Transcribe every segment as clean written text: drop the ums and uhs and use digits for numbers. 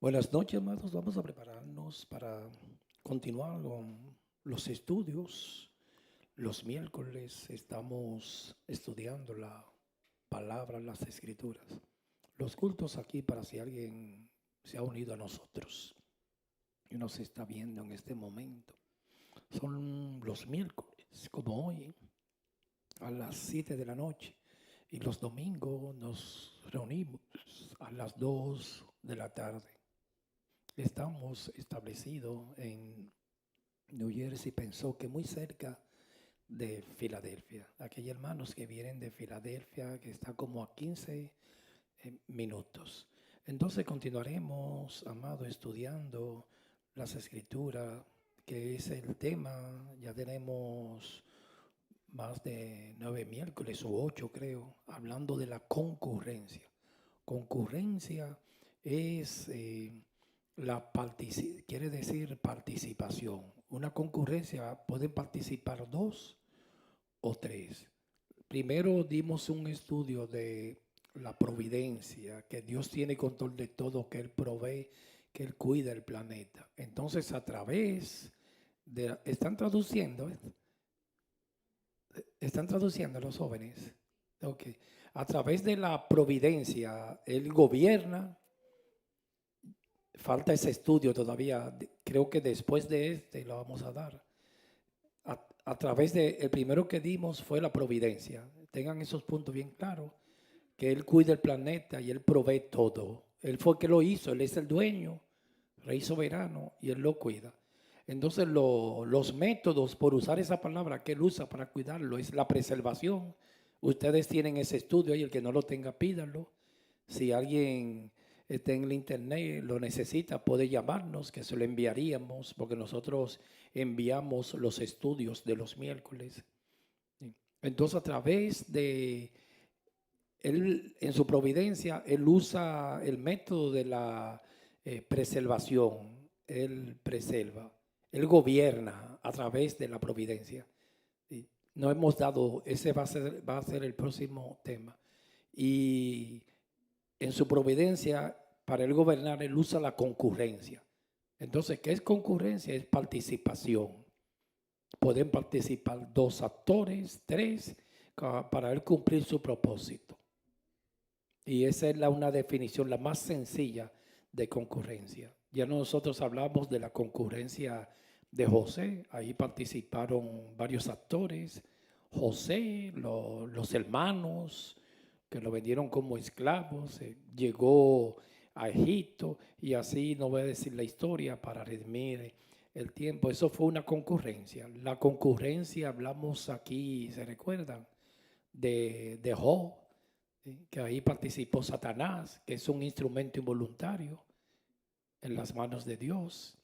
Buenas noches, amados. Vamos a prepararnos para continuar con los estudios. Los miércoles estamos estudiando la palabra, las escrituras. Los cultos aquí para si alguien se ha unido a nosotros y nos está viendo en este momento. Son los miércoles, como hoy, a las 7 de la noche. Y los domingos nos reunimos a las 2 de la tarde. Estamos establecidos en New Jersey, pensó que muy cerca de Filadelfia. Aquí hay hermanos que vienen de Filadelfia, que está como a 15 minutos. Entonces continuaremos, amado, estudiando las escrituras, que es el tema. Ya tenemos más de 9 miércoles o 8, creo, hablando de la concurrencia. Concurrencia es quiere decir participación. Una concurrencia pueden participar 2 o 3. Primero dimos un estudio de la providencia, que Dios tiene control de todo, que Él provee, que Él cuida el planeta. Entonces a través de... ¿Están traduciendo? ¿Están traduciendo los jóvenes? Ok. A través de la providencia, Él gobierna. Falta ese estudio todavía. Creo que después de este lo vamos a dar. A través de, el primero que dimos fue la providencia. Tengan esos puntos bien claros. Que Él cuida el planeta y Él provee todo. Él fue el que lo hizo. Él es el dueño, Rey soberano, y Él lo cuida. Entonces los métodos, por usar esa palabra que Él usa para cuidarlo, es la preservación. Ustedes tienen ese estudio y el que no lo tenga, pídanlo. Si alguien está en el internet, lo necesita, puede llamarnos, que se lo enviaríamos, porque nosotros enviamos los estudios de los miércoles. Entonces, a través de Él, en su providencia, Él usa el método de la preservación. Él preserva, Él gobierna a través de la providencia. No hemos dado, ese va a ser el próximo tema. Y en su providencia, para Él gobernar, Él usa la concurrencia. Entonces, ¿qué es concurrencia? Es participación. Pueden participar 2 actores, 3, para Él cumplir su propósito. Y esa es una definición, la más sencilla de concurrencia. Ya nosotros hablamos de la concurrencia de José, ahí participaron varios actores. José, los hermanos que lo vendieron como esclavos, llegó a Egipto y así no voy a decir la historia para redimir el tiempo. Eso fue una concurrencia. La concurrencia, hablamos aquí, ¿se recuerdan? De Job, que ahí participó Satanás, que es un instrumento involuntario en las manos de Dios.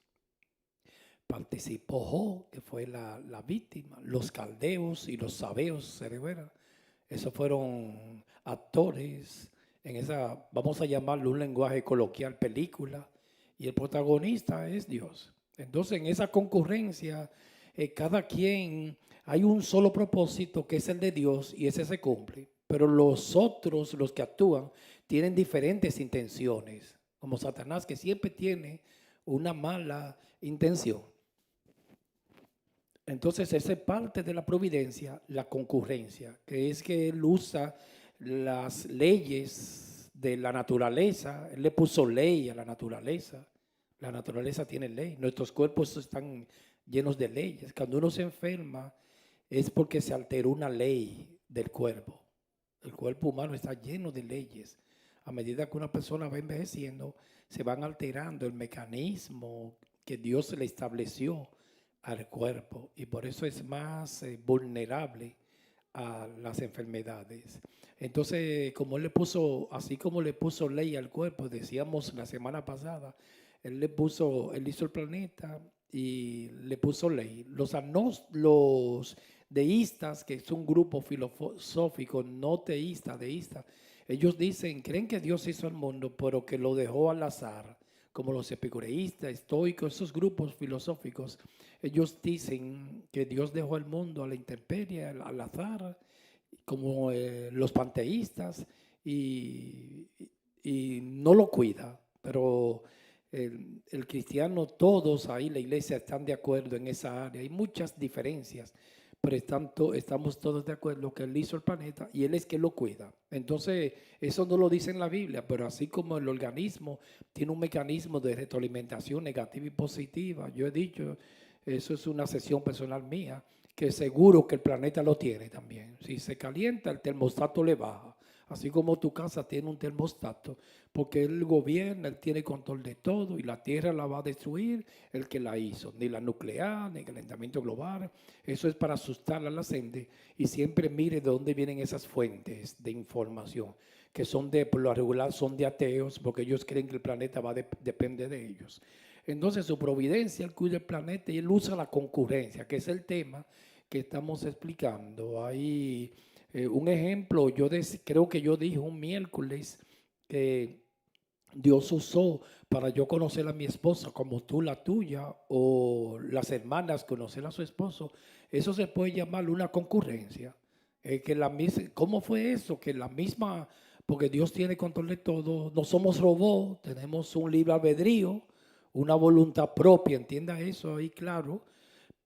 Participó Job, que fue la víctima. Los caldeos y los sabeos, ¿se recuerdan? Esos fueron actores en esa, vamos a llamarlo un lenguaje coloquial, película, y el protagonista es Dios. Entonces, en esa concurrencia, cada quien, hay un solo propósito que es el de Dios y ese se cumple, pero los otros, los que actúan, tienen diferentes intenciones, como Satanás, que siempre tiene una mala intención. Entonces, esa es parte de la providencia, la concurrencia, que es que Él usa las leyes de la naturaleza. Él le puso ley a la naturaleza. La naturaleza tiene ley. Nuestros cuerpos están llenos de leyes. Cuando uno se enferma es porque se alteró una ley del cuerpo. El cuerpo humano está lleno de leyes. A medida que una persona va envejeciendo, se van alterando el mecanismo que Dios le estableció al cuerpo y por eso es más vulnerable a las enfermedades. Entonces, como Él le puso, así como le puso ley al cuerpo, decíamos la semana pasada, Él hizo el planeta y le puso ley. Los deístas, que es un grupo filosófico no teísta, deísta, ellos dicen, creen que Dios hizo el mundo, pero que lo dejó al azar, como los epicureístas, estoicos, esos grupos filosóficos. Ellos dicen que Dios dejó el mundo a la intemperie, al azar, como los panteístas, y no lo cuida. Pero el cristiano, todos ahí, la iglesia, están de acuerdo en esa área. Hay muchas diferencias, pero estamos todos de acuerdo que Él hizo el planeta y Él es que lo cuida. Entonces, eso no lo dice en la Biblia, pero así como el organismo tiene un mecanismo de retroalimentación negativa y positiva, yo he dicho, eso es una sesión personal mía, que seguro que el planeta lo tiene también. Si se calienta, el termostato le baja. Así como tu casa tiene un termostato, porque Él gobierna, Él tiene control de todo y la Tierra la va a destruir el que la hizo. Ni la nuclear, ni el calentamiento global. Eso es para asustar a la gente y siempre mire de dónde vienen esas fuentes de información, que son por lo regular son de ateos, porque ellos creen que el planeta depende de ellos. Entonces su providencia, Él cuida el planeta y Él usa la concurrencia, que es el tema que estamos explicando. Hay un ejemplo, creo que yo dije un miércoles que Dios usó para yo conocer a mi esposa como tú la tuya o las hermanas conocer a su esposo. Eso se puede llamar una concurrencia. ¿Cómo fue eso? Que la misma, porque Dios tiene control de todo, no somos robots, tenemos un libre albedrío, una voluntad propia, entienda eso ahí claro.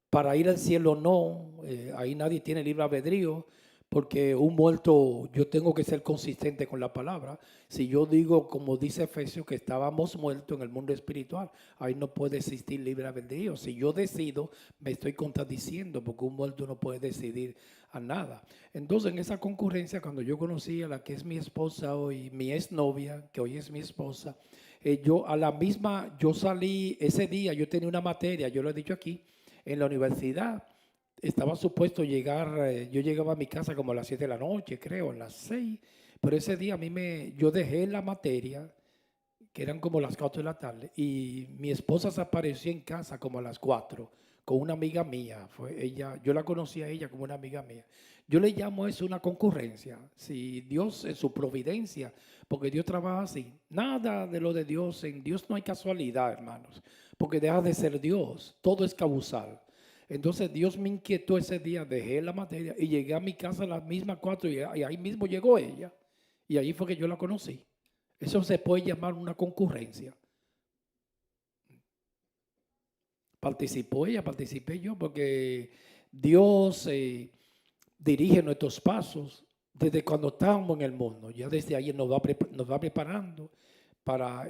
Para ir al cielo no, ahí nadie tiene libre albedrío, porque un muerto, yo tengo que ser consistente con la palabra. Si yo digo, como dice Efesios, que estábamos muertos en el mundo espiritual, ahí no puede existir libre albedrío. Si yo decido, me estoy contradiciendo, porque un muerto no puede decidir a nada. Entonces, en esa concurrencia, cuando yo conocí a la que es mi esposa hoy, mi exnovia, que hoy es mi esposa, yo salí ese día, yo tenía una materia, yo lo he dicho aquí, en la universidad. Estaba supuesto llegar, yo llegaba a mi casa como a las 7 de la noche, creo, a las 6, pero ese día yo dejé la materia, que eran como las 4 de la tarde, y mi esposa se apareció en casa como a las 4 con una amiga mía. Yo la conocí a ella como una amiga mía. Yo le llamo eso una concurrencia. Si Dios en su providencia, porque Dios trabaja así, nada de lo de Dios, en Dios no hay casualidad, hermanos, porque deja de ser Dios, todo es causal. Entonces Dios me inquietó ese día, dejé la materia y llegué a mi casa a las mismas 4 y ahí mismo llegó ella. Y ahí fue que yo la conocí. Eso se puede llamar una concurrencia. Participó ella, participé yo, porque Dios dirige nuestros pasos desde cuando estamos en el mundo. Ya desde ahí nos va preparando para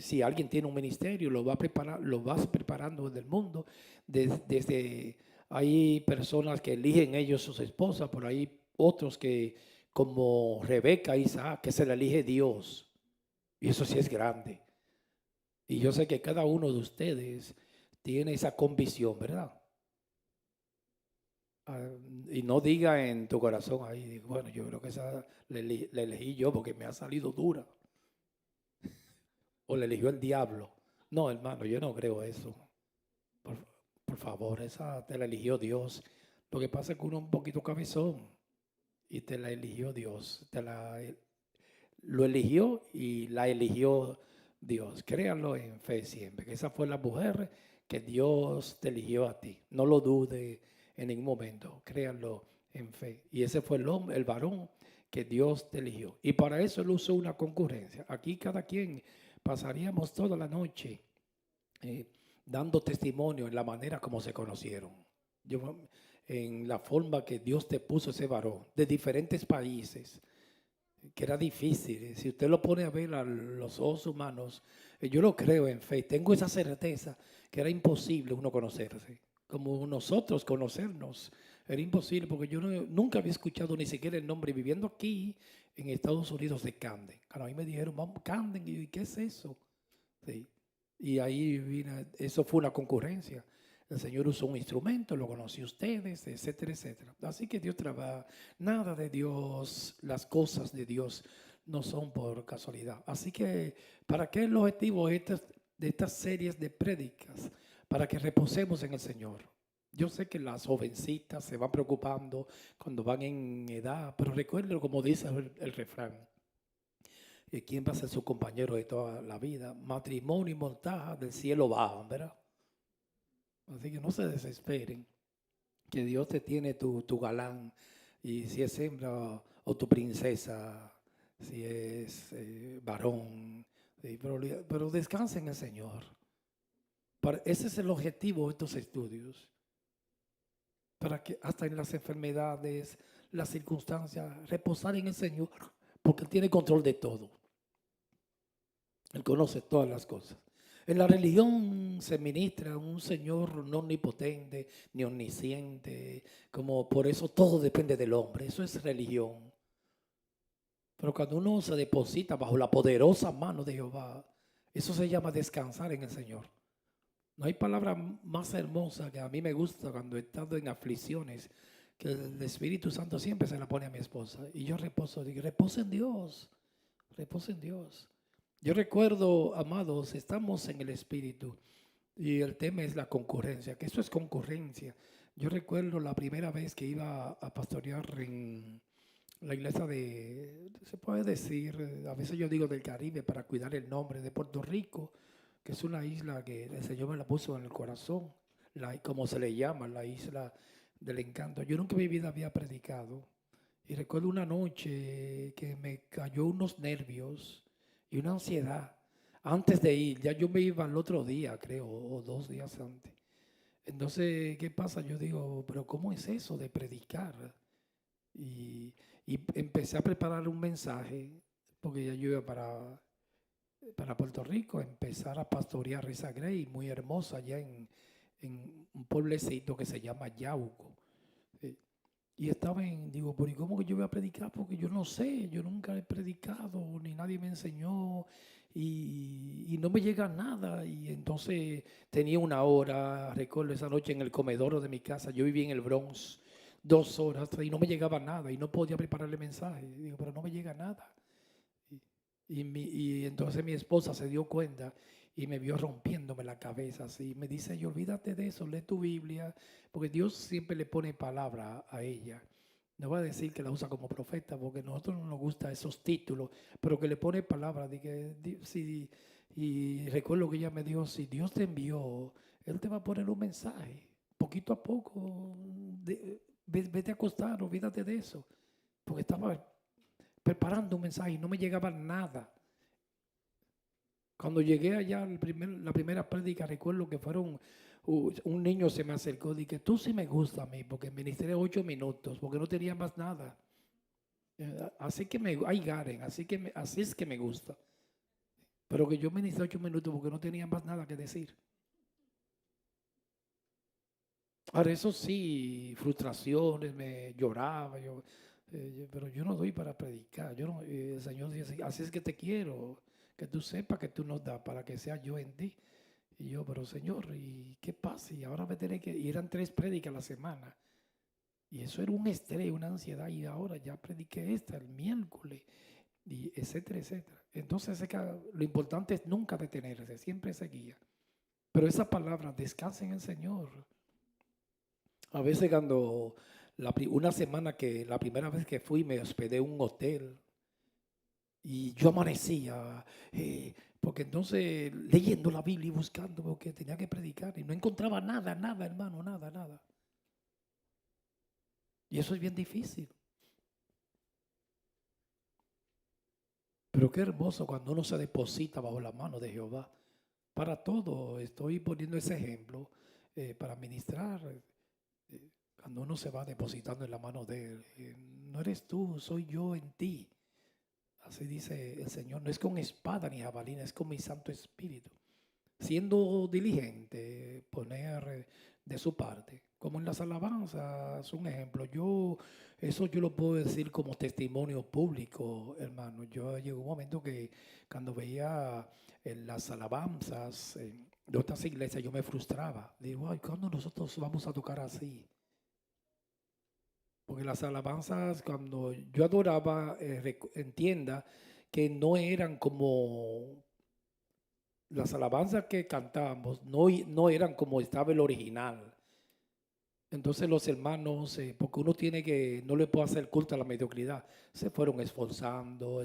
si alguien tiene un ministerio, lo vas preparando desde el mundo. Desde hay personas que eligen ellos sus esposas, por ahí otros que, como Rebeca e Isaac, que se le elige Dios. Y eso sí es grande. Y yo sé que cada uno de ustedes tiene esa convicción, ¿verdad? Ah, y no diga en tu corazón ahí, bueno, yo creo que esa la elegí yo porque me ha salido dura. O la eligió el diablo. No, hermano, yo no creo eso. Por, por favor, esa te la eligió Dios. Lo que pasa es que uno es un poquito cabezón y te la eligió Dios. Lo eligió y la eligió Dios. Créanlo en fe siempre, que esa fue la mujer que Dios te eligió a ti. No lo dude en ningún momento, créanlo en fe. Y ese fue el varón que Dios te eligió. Y para eso él usó una concurrencia. Aquí cada quien pasaríamos toda la noche eh, dando testimonio en la manera como se conocieron. En la forma que Dios te puso ese varón de diferentes países, que era difícil. Si usted lo pone a ver a los ojos humanos, yo lo creo en fe, tengo esa certeza que era imposible uno conocerse, como nosotros conocernos. Era imposible porque yo nunca había escuchado ni siquiera el nombre viviendo aquí en Estados Unidos de Camden. Cuando a mí me dijeron, vamos, Camden, y yo, ¿qué es eso? Sí. Y ahí eso fue una concurrencia. El Señor usó un instrumento, lo conoció ustedes, etcétera, etcétera. Así que Dios trabaja. Nada de Dios, las cosas de Dios no son por casualidad. Así que, ¿para qué el objetivo de estas series de prédicas? Para que reposemos en el Señor. Yo sé que las jovencitas se van preocupando cuando van en edad, pero recuerden como dice el refrán. ¿Quién va a ser su compañero de toda la vida? Matrimonio y montaja del cielo bajan, ¿verdad? Así que no se desesperen, que Dios te tiene tu galán, y si es hembra o tu princesa, si es varón, Sí, pero descansa en el Señor. Ese es el objetivo de estos estudios. Para que hasta en las enfermedades, las circunstancias, reposar en el Señor, porque Él tiene control de todo. Él conoce todas las cosas. En la religión se ministra un Señor no omnipotente ni omnisciente, como por eso todo depende del hombre. Eso es religión. Pero cuando uno se deposita bajo la poderosa mano de Jehová, eso se llama descansar en el Señor. No hay palabra más hermosa que a mí me gusta cuando he estado en aflicciones, que el Espíritu Santo siempre se la pone a mi esposa. Y yo reposo, digo, reposa en Dios, reposa en Dios. Yo recuerdo, amados, estamos en el Espíritu y el tema es la concurrencia, que eso es concurrencia. Yo recuerdo la primera vez que iba a pastorear en la iglesia se puede decir, a veces yo digo del Caribe para cuidar el nombre, de Puerto Rico, que es una isla que el Señor me la puso en el corazón, como se le llama, la isla del encanto. Yo nunca en mi vida había predicado y recuerdo una noche que me cayó unos nervios y una ansiedad. Antes de ir, ya yo me iba al otro día, creo, o 2 días antes. Entonces, ¿qué pasa? Yo digo, pero ¿cómo es eso de predicar? Y empecé a preparar un mensaje, porque ya yo iba para Puerto Rico, empezar a pastorear Risa Grey, muy hermosa, allá en un pueblecito que se llama Yauco. Y estaba digo, ¿por cómo que yo voy a predicar? Porque yo no sé, yo nunca he predicado, ni nadie me enseñó, y no me llega nada. Y entonces tenía una hora, recuerdo esa noche en el comedor de mi casa, yo vivía en el Bronx, 2 horas, y no me llegaba nada, y no podía prepararle mensaje. Digo, pero no me llega nada. Y entonces mi esposa se dio cuenta y me vio rompiéndome la cabeza así. Me dice, y olvídate de eso, lee tu Biblia, porque Dios siempre le pone palabra a ella. No voy a decir que la usa como profeta, porque a nosotros no nos gustan esos títulos, pero que le pone palabra. Y recuerdo que ella me dijo, si Dios te envió, Él te va a poner un mensaje, poquito a poco, vete a acostar, olvídate de eso, porque estaba preparando un mensaje y no me llegaba nada. Cuando llegué allá, la primera prédica, recuerdo que un niño se me acercó y dije, tú sí me gusta a mí, porque ministré 8 minutos, porque no tenía más nada. Así que hay Garen, así es que me gusta. Pero que yo ministré 8 minutos porque no tenía más nada que decir. Ahora, eso sí, frustraciones, me lloraba, pero yo no doy para predicar. El Señor dice, así es que te quiero, que tú sepas que tú nos das para que sea yo en ti. Y yo, pero Señor, ¿y qué pasa? Y ahora me tenés que... Y eran 3 prédicas a la semana. Y eso era un estrés, una ansiedad. Y ahora ya prediqué esta el miércoles, y etcétera, etcétera. Entonces, lo importante es nunca detenerse, siempre seguía. Pero esa palabra, descansa en el Señor. A veces cuando una semana la primera vez que fui me hospedé en un hotel y yo amanecía, porque entonces leyendo la Biblia y buscando porque tenía que predicar y no encontraba nada, nada, hermano, nada, nada. Y eso es bien difícil. Pero qué hermoso cuando uno se deposita bajo la mano de Jehová. Para todo, estoy poniendo ese ejemplo para ministrar. Cuando uno se va depositando en la mano de Él, no eres tú, soy yo en ti. Así dice el Señor, no es con espada ni jabalina, es con mi Santo Espíritu. Siendo diligente, poner de su parte. Como en las alabanzas, un ejemplo. Eso yo lo puedo decir como testimonio público, hermano. Yo llegó un momento que cuando veía las alabanzas de otras iglesias, yo me frustraba. Digo, ay, ¿cuándo nosotros vamos a tocar así? Porque las alabanzas, cuando yo adoraba, entienda que no eran como las alabanzas que cantábamos, no eran como estaba el original. Entonces los hermanos, porque uno no le puede hacer culto a la mediocridad, se fueron esforzando,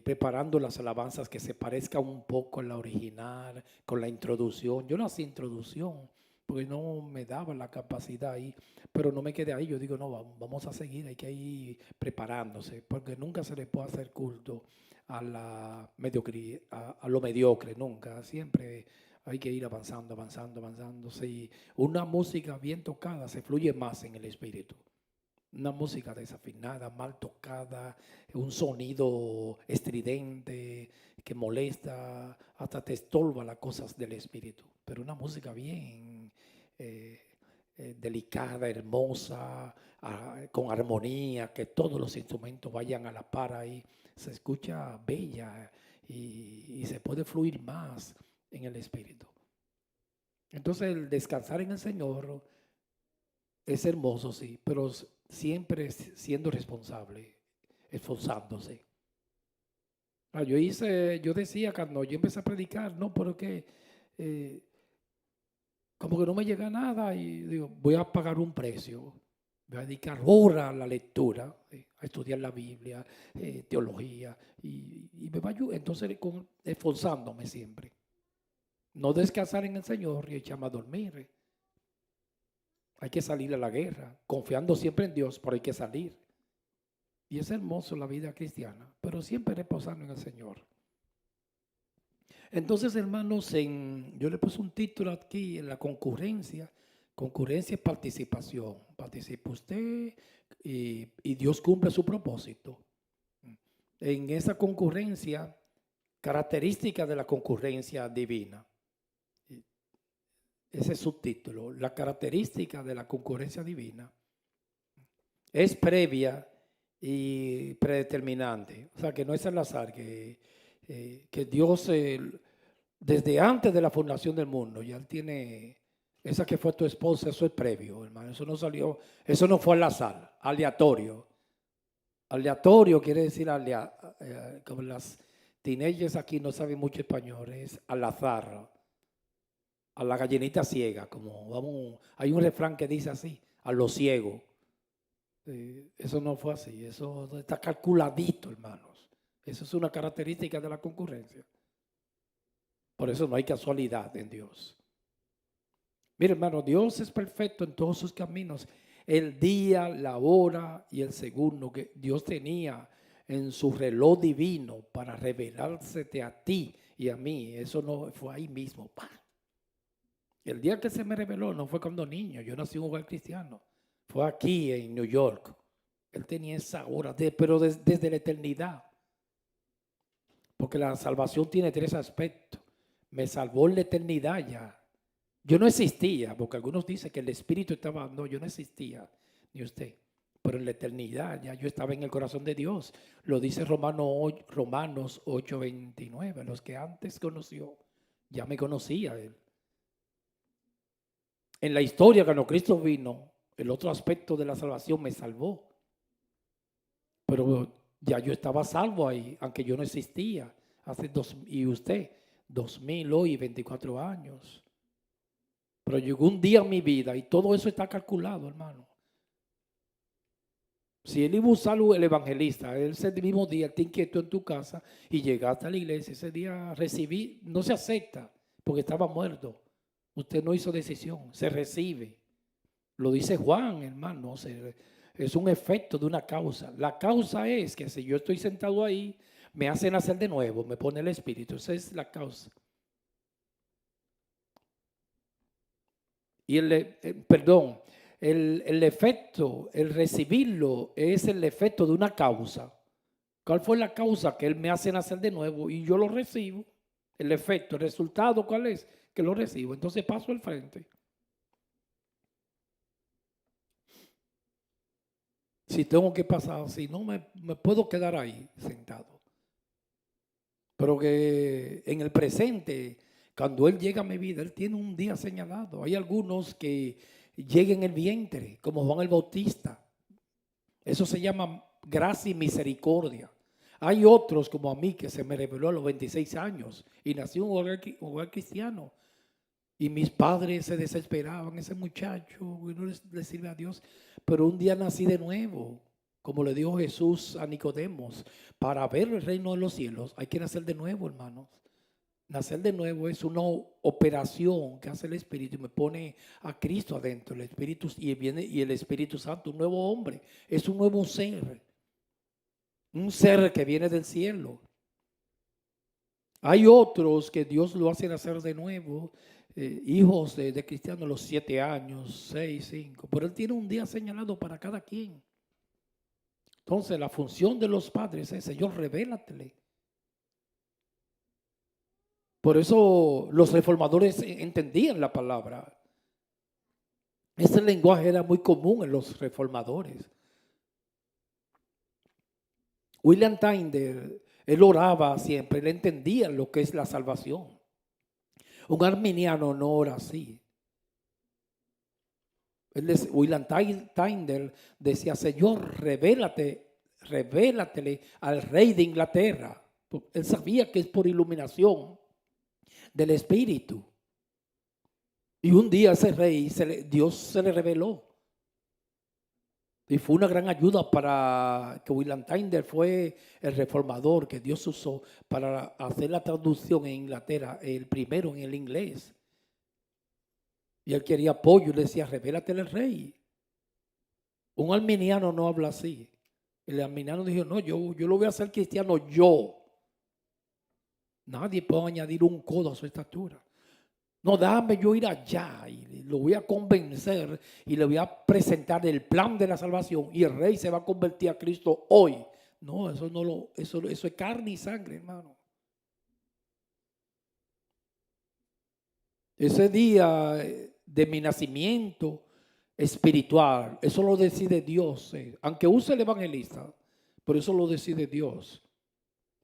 preparando las alabanzas que se parezcan un poco a la original, con la introducción. Yo no hacía introducción, porque no me daba la capacidad ahí, pero no me quedé ahí. Yo digo, no, vamos a seguir, hay que ir preparándose, porque nunca se le puede hacer culto a lo mediocre, nunca. Siempre hay que ir avanzando, avanzando, avanzando. Sí, una música bien tocada se fluye más en el espíritu. Una música desafinada, mal tocada, un sonido estridente que molesta, hasta te estorba las cosas del espíritu. Pero una música bien eh, delicada, hermosa, con armonía, que todos los instrumentos vayan a la par ahí, se escucha bella y se puede fluir más en el espíritu. Entonces el descansar en el Señor es hermoso, sí, pero siempre siendo responsable, esforzándose. Yo decía cuando yo empecé a predicar, no, porque como que no me llega nada y digo, voy a pagar un precio, voy a dedicar horas a la lectura, a estudiar la Biblia, teología, y me va a ayudar. Entonces, esforzándome siempre. No descansar en el Señor y echarme a dormir. Hay que salir a la guerra, confiando siempre en Dios, pero hay que salir. Y es hermoso la vida cristiana, pero siempre reposando en el Señor. Entonces, hermanos, yo le puse un título aquí en la concurrencia. Concurrencia es participación. Participa usted y Dios cumple su propósito. En esa concurrencia, características de la concurrencia divina. Ese es su título. La característica de la concurrencia divina es previa y predeterminante. O sea, que no es al azar, que Dios desde antes de la fundación del mundo ya él tiene, esa que fue tu esposa, eso es previo, hermano. Eso no salió, eso no fue al azar, aleatorio. Aleatorio quiere decir, como las teenagers aquí no saben mucho español, es al azar, a la gallinita ciega, como hay un refrán que dice así, a lo ciego. Eso no fue así, eso está calculadito, hermanos. Eso es una característica de la concurrencia. Por eso no hay casualidad en Dios. Mire, hermano, Dios es perfecto en todos sus caminos. El día, la hora y el segundo que Dios tenía en su reloj divino para revelársete a ti y a mí, eso no fue ahí mismo. ¡Pah! El día que se me reveló no fue cuando niño, yo nací en un hogar cristiano. Fue aquí en New York. Él tenía esa hora, pero desde la eternidad. Porque la salvación tiene tres aspectos. Me salvó en la eternidad ya. Yo no existía, porque algunos dicen que el Espíritu estaba, no, yo no existía, ni usted. Pero en la eternidad ya yo estaba en el corazón de Dios. Lo dice Romanos 8:29. Los que antes conoció, ya me conocía él. En la historia, cuando Cristo vino, el otro aspecto de la salvación me salvó. Pero ya yo estaba salvo ahí, aunque yo no existía. Y usted, 2000 hoy, 24 años. Pero llegó un día en mi vida y todo eso está calculado, hermano. Si él iba a usar el evangelista, ese mismo día te inquietó en tu casa y llegaste a la iglesia, ese día recibí, no se acepta porque estaba muerto. Usted no hizo decisión, se recibe. Lo dice Juan, hermano, es un efecto de una causa. La causa es que si yo estoy sentado ahí, me hace nacer de nuevo, me pone el Espíritu. Esa es la causa. Y el efecto, el recibirlo, es el efecto de una causa. ¿Cuál fue la causa? Que Él me hace nacer de nuevo y yo lo recibo. El efecto, el resultado, ¿cuál es? Que lo recibo. Entonces paso al frente. Si tengo que pasar, si no me puedo quedar ahí sentado. Pero que en el presente, cuando Él llega a mi vida, Él tiene un día señalado. Hay algunos que llegan en el vientre, como Juan el Bautista. Eso se llama gracia y misericordia. Hay otros como a mí que se me reveló a los 26 años y nací en un hogar cristiano. Y mis padres se desesperaban, ese muchacho no le sirve a Dios. Pero un día nací de nuevo, como le dijo Jesús a Nicodemos. Para ver el reino de los cielos hay que nacer de nuevo, hermanos. Nacer de nuevo es una operación que hace el Espíritu y me pone a Cristo adentro, el Espíritu, y el Espíritu Santo, un nuevo hombre, es un nuevo ser. Un ser que viene del cielo. Hay otros que Dios lo hace nacer de nuevo, hijos de cristianos a los 7 años, 6, 5. Pero Él tiene un día señalado para cada quien. Entonces la función de los padres es: Señor, revélatele. Por eso los reformadores entendían la palabra. Ese lenguaje era muy común en los reformadores. William Tyndale, él oraba siempre, él entendía lo que es la salvación. Un arminiano no ora así. William Tyndale decía: Señor, revélatele al rey de Inglaterra. Él sabía que es por iluminación del Espíritu. Y un día ese rey, Dios se le reveló. Y fue una gran ayuda para que William Tyndale fue el reformador que Dios usó para hacer la traducción en Inglaterra, el primero en el inglés. Y él quería apoyo y le decía: revélatele al rey. Un arminiano no habla así. El arminiano dijo: no, yo lo voy a hacer cristiano yo. Nadie puede añadir un codo a su estatura. No, déjame yo ir allá y lo voy a convencer y le voy a presentar el plan de la salvación y el rey se va a convertir a Cristo hoy. No, eso es carne y sangre, hermano. Ese día de mi nacimiento espiritual, eso lo decide Dios. Aunque use el evangelista, pero eso lo decide Dios.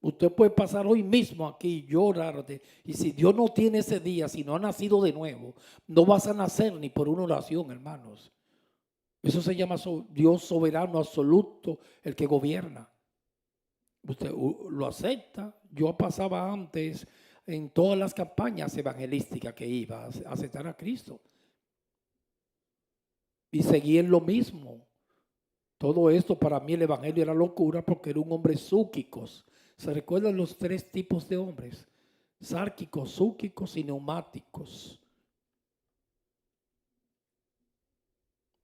Usted puede pasar hoy mismo aquí y llorarte. Y si Dios no tiene ese día, si no ha nacido de nuevo, no vas a nacer ni por una oración, hermanos. Eso se llama Dios soberano absoluto, el que gobierna. Usted lo acepta. Yo pasaba antes en todas las campañas evangelísticas que iba a aceptar a Cristo. Y seguí en lo mismo. Todo esto para mí el evangelio era locura porque era un hombre súquicos. ¿Se recuerdan los 3 tipos de hombres? Sárquicos, súquicos y neumáticos.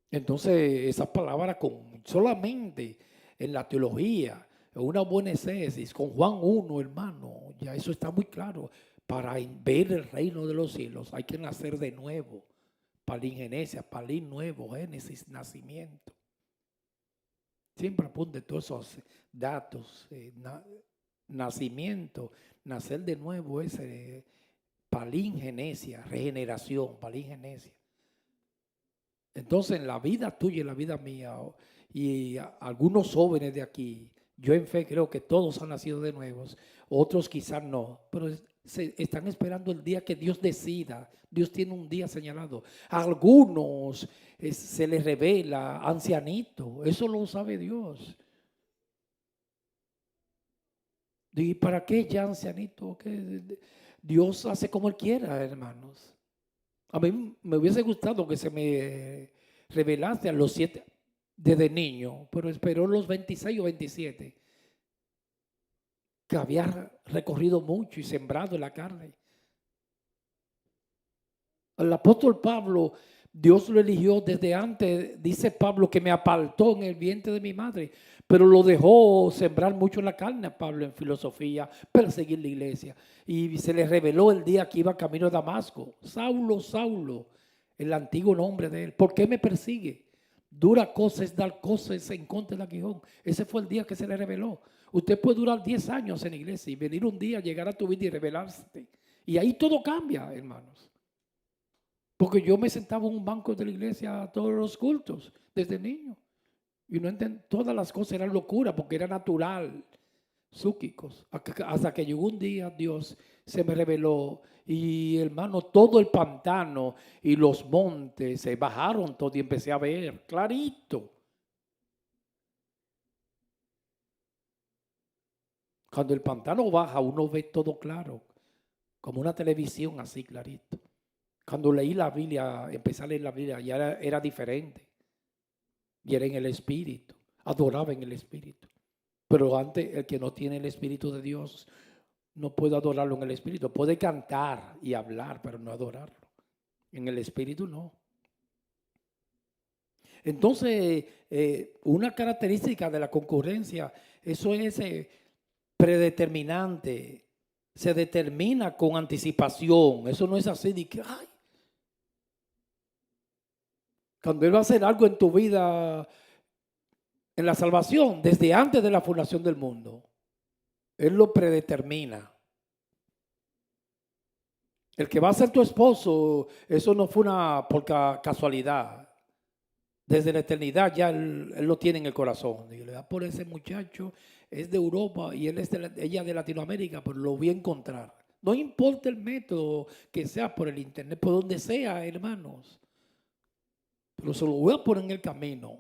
Entonces, esa palabra solamente en la teología, en una buena exégesis, con Juan 1, hermano, ya eso está muy claro. Para ver el reino de los cielos hay que nacer de nuevo. Palingenesia, palín nuevo, génesis, nacimiento. Siempre apunte todos esos datos. Nacimiento, nacer de nuevo es palingenesia, regeneración, palingenesia. Entonces en la vida tuya y en la vida mía y algunos jóvenes de aquí, yo en fe creo que todos han nacido de nuevos, otros quizás no, pero están esperando el día que Dios decida. Dios tiene un día señalado. A algunos se les revela ancianito, eso lo sabe Dios. ¿Y para qué ya ancianito? Dios hace como Él quiera, hermanos. A mí me hubiese gustado que se me revelase a los 7 desde niño, pero esperó los 26 o 27, que había recorrido mucho y sembrado en la carne. Al apóstol Pablo, Dios lo eligió desde antes, dice Pablo, que me apartó en el vientre de mi madre, pero lo dejó sembrar mucho en la carne a Pablo en filosofía, perseguir la iglesia. Y se le reveló el día que iba camino a Damasco: Saulo, Saulo, el antiguo nombre de él, ¿por qué me persigue? Dura cosa es dar cosas en contra del aguijón. Ese fue el día que se le reveló. Usted puede durar 10 años en la iglesia y venir un día, llegar a tu vida y revelarse. Y ahí todo cambia, hermanos. Porque yo me sentaba en un banco de la iglesia a todos los cultos desde niño. Y no entendía, todas las cosas eran locura porque era natural, súquicos. Hasta que llegó un día, Dios se me reveló y, hermano, todo el pantano y los montes se bajaron todo y empecé a ver clarito. Cuando el pantano baja, uno ve todo claro, como una televisión así clarito. Cuando leí la Biblia, empecé a leer la Biblia, ya era diferente. Y era en el Espíritu, adoraba en el Espíritu. Pero antes, el que no tiene el Espíritu de Dios no puede adorarlo en el Espíritu. Puede cantar y hablar, pero no adorarlo. En el Espíritu no. Entonces, una característica de la concurrencia, eso es predeterminante. se determina con anticipación. Eso no es así de que, ay, cuando Él va a hacer algo en tu vida, en la salvación, desde antes de la fundación del mundo, Él lo predetermina. El que va a ser tu esposo, eso no fue una por casualidad. Desde la eternidad ya él lo tiene en el corazón. Y le da por ese muchacho, es de Europa y ella de Latinoamérica, pero lo voy a encontrar. No importa el método que sea por el internet, por donde sea, hermanos. Pero se lo voy a poner en el camino.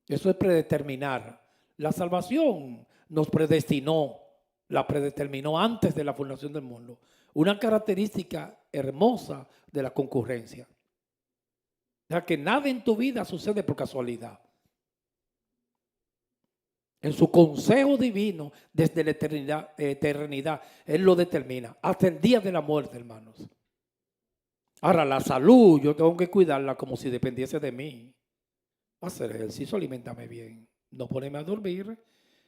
Eso es predeterminar. La salvación nos predestinó, la predeterminó antes de la fundación del mundo. Una característica hermosa de la concurrencia. O sea, que nada en tu vida sucede por casualidad. En su consejo divino, desde la eternidad, Él lo determina. Hasta el día de la muerte, hermanos. Ahora, la salud, yo tengo que cuidarla como si dependiese de mí. Hacer ejercicio, alimentarme bien. No ponerme a dormir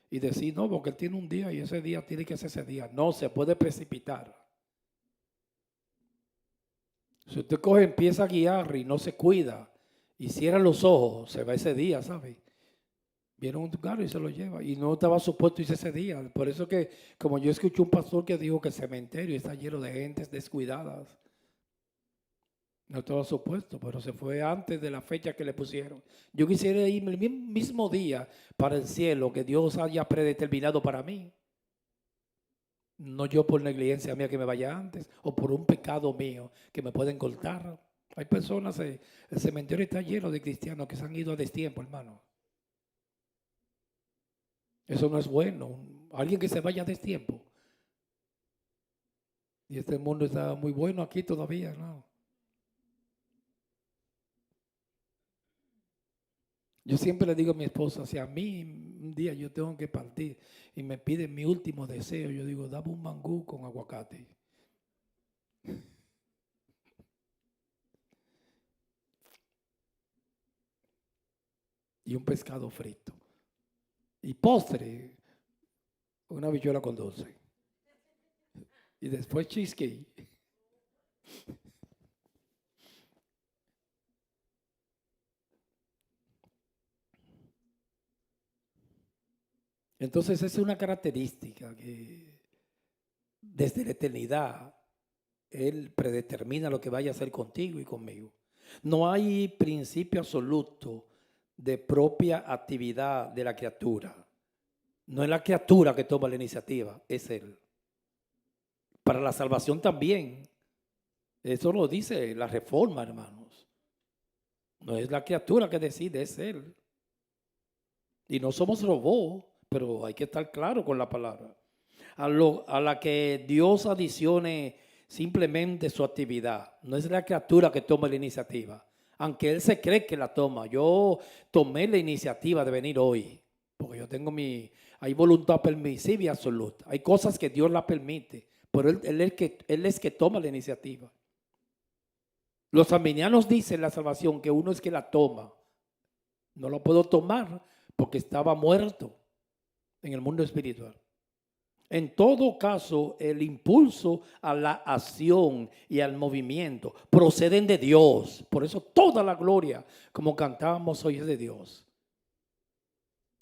y decir, no, porque Él tiene un día y ese día tiene que ser ese día. No, se puede precipitar. Si usted empieza a guiar y no se cuida y cierra los ojos, se va ese día, ¿sabe? Viene un carro y se lo lleva y no estaba supuesto irse ese día. Por eso que, como yo escuché un pastor que dijo que el cementerio está lleno de gentes descuidadas. No estaba supuesto, pero se fue antes de la fecha que le pusieron. Yo quisiera irme el mismo día para el cielo que Dios haya predeterminado para mí. No yo por negligencia mía que me vaya antes o por un pecado mío que me pueden cortar. Hay personas, el cementerio está lleno de cristianos que se han ido a destiempo, hermano. Eso no es bueno. Alguien que se vaya a destiempo. Y este mundo está muy bueno aquí todavía, ¿no? Yo siempre le digo a mi esposa, si a mí un día yo tengo que partir y me piden mi último deseo, yo digo, dame un mangú con aguacate. Y un pescado frito. Y postre, una habichuela con dulce. Y después cheesecake. Entonces es una característica que desde la eternidad Él predetermina lo que vaya a hacer contigo y conmigo. No hay principio absoluto de propia actividad de la criatura. No es la criatura que toma la iniciativa, es Él. Para la salvación también. Eso lo dice la Reforma, hermanos. No es la criatura que decide, es Él. Y no somos robots, pero hay que estar claro con la palabra. A la que Dios adicione simplemente su actividad. No es la criatura que toma la iniciativa, aunque Él se cree que la toma. Yo tomé la iniciativa de venir hoy, porque yo tengo hay voluntad permisiva y absoluta. Hay cosas que Dios la permite, pero Él es que toma la iniciativa. Los arminianos dicen la salvación que uno es que la toma. No lo puedo tomar porque estaba muerto en el mundo espiritual. En todo caso, el impulso a la acción y al movimiento proceden de Dios. Por eso toda la gloria, como cantábamos hoy, es de Dios.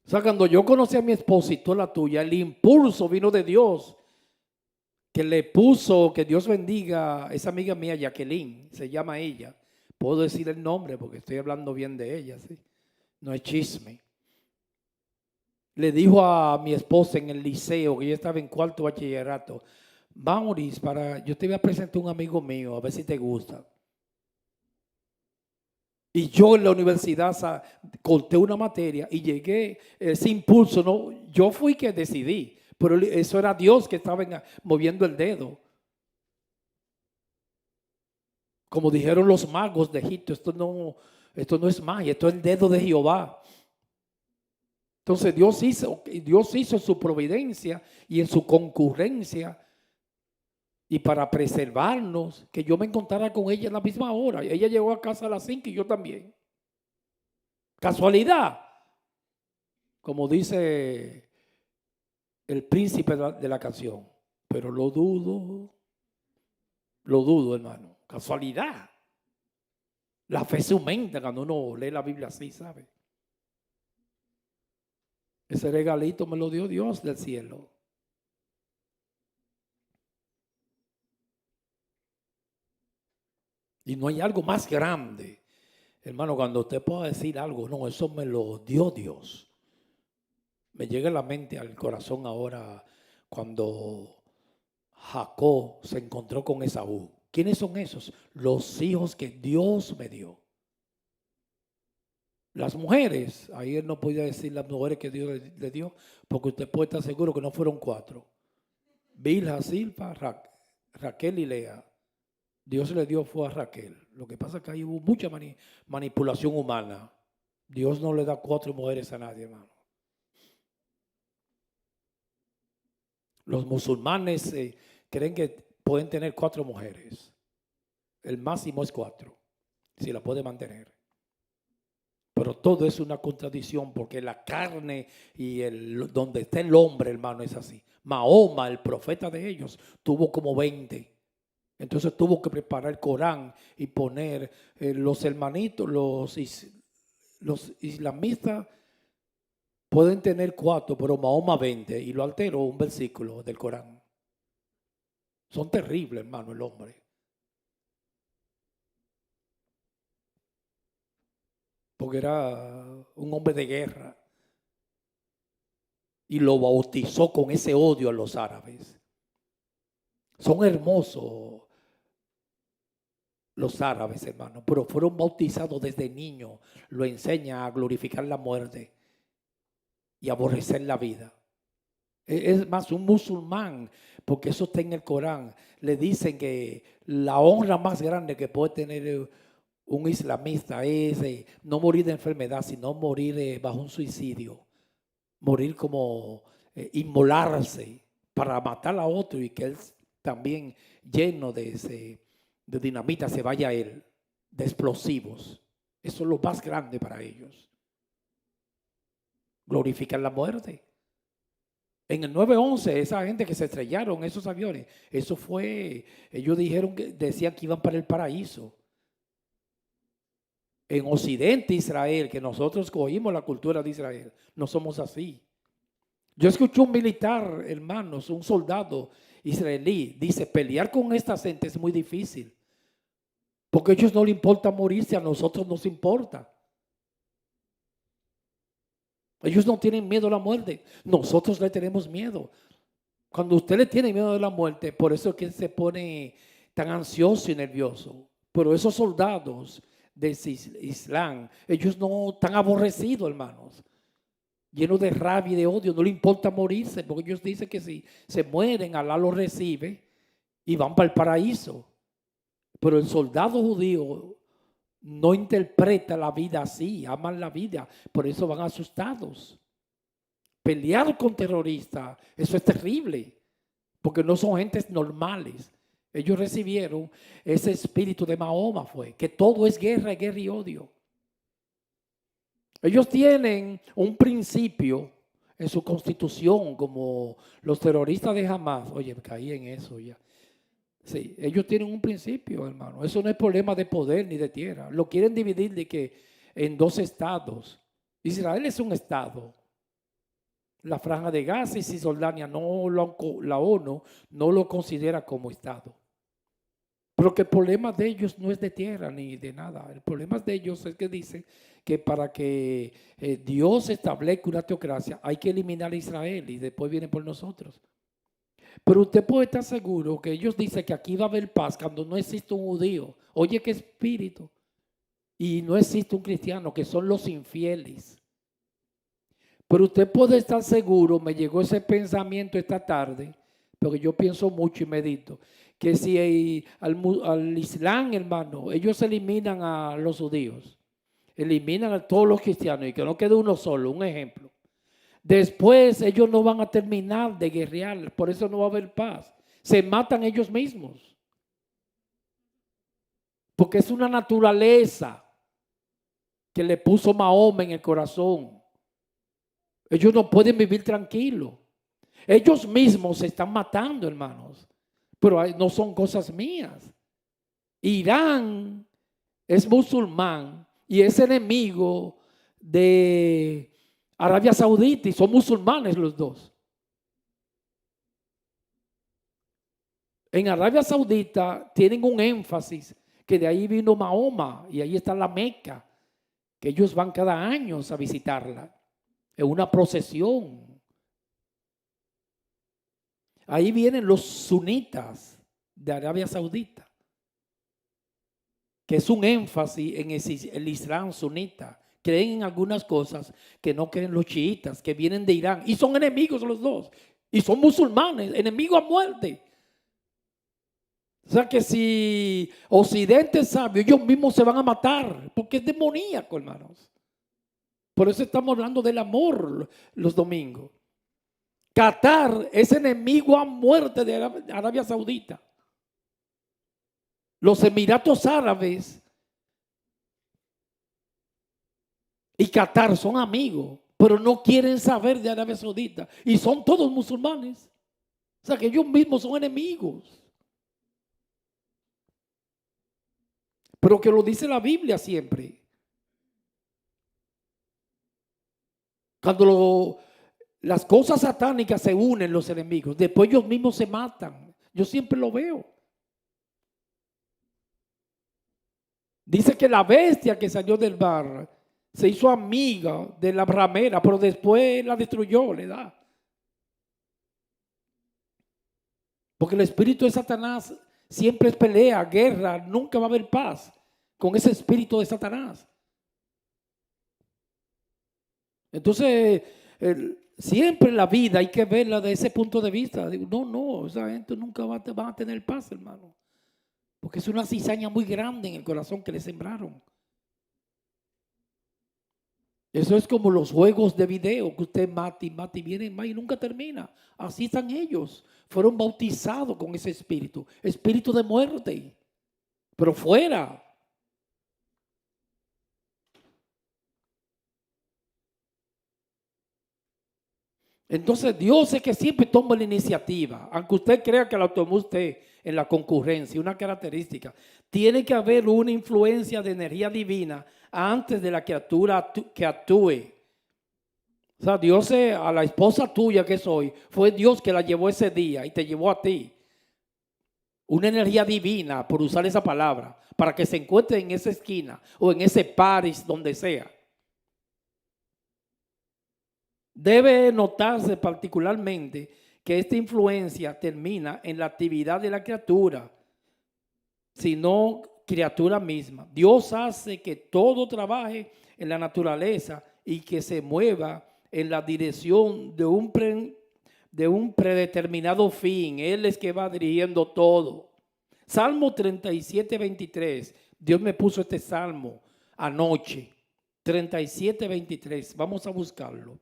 O sea, cuando yo conocí a mi esposa y tú la tuya, el impulso vino de Dios, que le puso, que Dios bendiga, esa amiga mía, Jacqueline, se llama ella. Puedo decir el nombre porque estoy hablando bien de ella, ¿sí? No es chisme. Le dijo a mi esposa en el liceo, que yo estaba en cuarto bachillerato, Maurice, yo te voy a presentar un amigo mío, a ver si te gusta. Y yo en la universidad corté una materia y llegué, ese impulso, no, yo fui que decidí, pero eso era Dios que estaba moviendo el dedo. Como dijeron los magos de Egipto, esto no es magia, esto es el dedo de Jehová. Entonces Dios hizo en su providencia y en su concurrencia y para preservarnos, que yo me encontrara con ella en la misma hora. Ella llegó a casa a las 5 y yo también. Casualidad. Como dice el príncipe de la canción. Pero lo dudo, hermano. Casualidad. La fe se aumenta cuando uno lee la Biblia así, ¿sabe? Ese regalito me lo dio Dios del cielo. Y no hay algo más grande, hermano, cuando usted pueda decir algo, no, eso me lo dio Dios. Me llega a la mente, al corazón ahora, cuando Jacob se encontró con Esaú. ¿Quiénes son esos? Los hijos que Dios me dio. Las mujeres, ahí él no podía decir las mujeres que Dios le dio, porque usted puede estar seguro que no fueron 4. Bilha, Silpa, Raquel y Lea. Dios le dio fue a Raquel. Lo que pasa es que ahí hubo mucha manipulación humana. Dios no le da 4 mujeres a nadie, hermano. Los musulmanes creen que pueden tener 4 mujeres. El máximo es 4, si la puede mantener. Pero todo es una contradicción, porque la carne y donde está el hombre, hermano, es así. Mahoma, el profeta de ellos, tuvo como 20. Entonces tuvo que preparar el Corán y poner los hermanitos, los islamistas pueden tener 4, pero Mahoma 20, y lo alteró un versículo del Corán. Son terribles, hermano, el hombre. Porque era un hombre de guerra. Y lo bautizó con ese odio a los árabes. Son hermosos los árabes, hermano, pero fueron bautizados desde niños. Lo enseña a glorificar la muerte y aborrecer la vida. Es más, un musulmán, porque eso está en el Corán, le dicen que la honra más grande que puede tener un islamista es no morir de enfermedad, sino morir bajo un suicidio. Morir como inmolarse para matar a otro, y que él también, lleno de dinamita, se vaya a él, de explosivos. Eso es lo más grande para ellos. Glorificar la muerte. En el 9/11, esa gente que se estrellaron, esos aviones, eso fue, ellos decían que iban para el paraíso. En Occidente, Israel, que nosotros cogimos la cultura de Israel, no somos así. Yo escuché un militar, hermanos, un soldado israelí, dice, pelear con esta gente es muy difícil, porque a ellos no les importa morirse, a nosotros nos importa. Ellos no tienen miedo a la muerte, nosotros le tenemos miedo. Cuando usted le tiene miedo a la muerte, por eso es que se pone tan ansioso y nervioso. Pero esos soldados de Islam, ellos no están aborrecidos, hermanos, llenos de rabia y de odio, no les importa morirse, porque ellos dicen que si se mueren, Alá los recibe y van para el paraíso. Pero el soldado judío no interpreta la vida así, aman la vida, por eso van asustados. Pelear con terroristas, eso es terrible, porque no son gentes normales. Ellos recibieron ese espíritu de Mahoma, fue que todo es guerra y odio. Ellos tienen un principio en su constitución, como los terroristas de Hamas. Oye, caí en eso ya. Sí, ellos tienen un principio, hermano. Eso no es problema de poder ni de tierra. Lo quieren dividir en 2 estados. Israel es un estado. La Franja de Gaza y Cisjordania, la ONU no lo considera como estado. Pero que el problema de ellos no es de tierra ni de nada. El problema de ellos es que dicen que para que Dios establezca una teocracia hay que eliminar a Israel y después viene por nosotros. Pero usted puede estar seguro que ellos dicen que aquí va a haber paz cuando no existe un judío. Oye, qué espíritu. Y no existe un cristiano, que son los infieles. Pero usted puede estar seguro, me llegó ese pensamiento esta tarde, porque yo pienso mucho y medito, que si al Islam, hermano, ellos eliminan a los judíos, eliminan a todos los cristianos y que no quede uno solo, un ejemplo. Después ellos no van a terminar de guerrear, por eso no va a haber paz. Se matan ellos mismos. Porque es una naturaleza que le puso Mahoma en el corazón. Ellos no pueden vivir tranquilos. Ellos mismos se están matando, hermanos, pero no son cosas mías. Irán es musulmán y es enemigo de Arabia Saudita y son musulmanes los dos. En Arabia Saudita tienen un énfasis que de ahí vino Mahoma y ahí está la Meca, que ellos van cada año a visitarla en una procesión. Ahí vienen los sunitas de Arabia Saudita, que es un énfasis en el Islam sunita. Creen en algunas cosas que no creen los chiitas, que vienen de Irán, y son enemigos los dos, y son musulmanes, enemigos a muerte. O sea que si Occidente es sabio, ellos mismos se van a matar, porque es demoníaco, hermanos. Por eso estamos hablando del amor los domingos. Qatar es enemigo a muerte de Arabia Saudita. Los Emiratos Árabes y Qatar son amigos, pero no quieren saber de Arabia Saudita. Y son todos musulmanes. O sea que ellos mismos son enemigos. Pero que lo dice la Biblia siempre. Cuando las cosas satánicas se unen, los enemigos, después ellos mismos se matan. Yo siempre lo veo. Dice que la bestia que salió del mar se hizo amiga de la ramera, pero después la destruyó, le da. Porque el espíritu de Satanás siempre es pelea, guerra, nunca va a haber paz con ese espíritu de Satanás. Entonces, siempre la vida hay que verla de ese punto de vista. Digo, no, esa gente nunca van a tener paz, hermano. Porque es una cizaña muy grande en el corazón que le sembraron. Eso es como los juegos de video que usted mata y viene más y nunca termina. Así están ellos. Fueron bautizados con ese espíritu de muerte. Pero fuera. Entonces Dios es que siempre toma la iniciativa. Aunque usted crea que la tomó usted en la concurrencia, una característica. Tiene que haber una influencia de energía divina antes de la criatura que actúe. O sea, Dios, a la esposa tuya que soy, fue Dios que la llevó ese día y te llevó a ti. Una energía divina, por usar esa palabra, para que se encuentre en esa esquina o en ese Paris, donde sea. Debe notarse particularmente que esta influencia termina en la actividad de la criatura, sino criatura misma. Dios hace que todo trabaje en la naturaleza y que se mueva en la dirección de un predeterminado fin. Él es que va dirigiendo todo. Salmo 37, 23. Dios me puso este salmo anoche. 37, 23. Vamos a buscarlo.